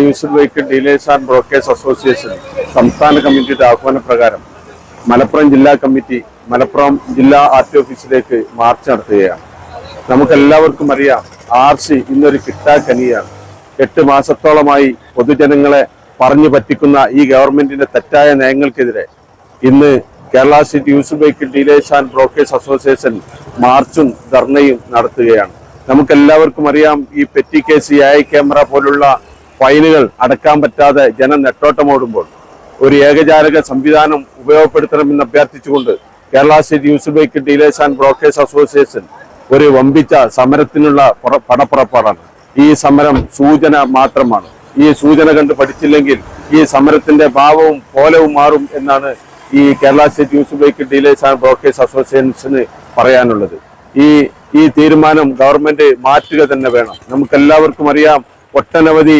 Used vehicle dealers and brokers association സംസ്ഥാന കമ്മിറ്റിയുടെ ആഹ്വാന പ്രകാരം മലപ്പുറം ജില്ലാ കമ്മിറ്റി മലപ്പുറം ജില്ലാ ആർടി ഓഫീസിലേക്ക് മാർച്ച് നടത്തുകയാണ്. നമുക്കെല്ലാവർക്കും അറിയാം, RC ഇന്നൊരു കിട്ടാക്കനിയാണ്. 8 മാസത്തോളമായി പൊതുജനങ്ങളെ പറഞ്ഞു പറ്റിക്കുന്ന ഈ ഗവൺമെന്റിന്റെ തെറ്റായ നയങ്ങൾക്കെതിരെ ഇന്ന് Kerala state used vehicle dealers and brokers association മാർച്ചും ധർണയും നടത്തുകയാണ്. നമുക്കെല്ലാവർക്കും അറിയാം, ഈ പെറ്റി കേസ്, AI ക്യാമറ പോലുള്ള ഫൈനുകൾ അടക്കാൻ പറ്റാതെ ജനം നെട്ടോട്ടമോടുമ്പോൾ ഒരു ഏകജാലക സംവിധാനം ഉപയോഗപ്പെടുത്തണമെന്ന് അഭ്യർത്ഥിച്ചുകൊണ്ട് Kerala state used vehicle dealers and brokers association ഒരു വമ്പിച്ച സമരത്തിനുള്ള പടപ്പുറപ്പാടാണ്. ഈ സമരം സൂചന മാത്രമാണ്. ഈ സൂചന കണ്ട് പഠിച്ചില്ലെങ്കിൽ ഈ സമരത്തിന്റെ ഭാവവും കോലവും മാറും എന്നാണ് ഈ Kerala state used vehicle dealers and brokers അസോസിയേഷന് പറയാനുള്ളത്. ഈ തീരുമാനം ഗവൺമെന്റ് മാറ്റുക തന്നെ വേണം. നമുക്കെല്ലാവർക്കും അറിയാം, ഒട്ടനവധി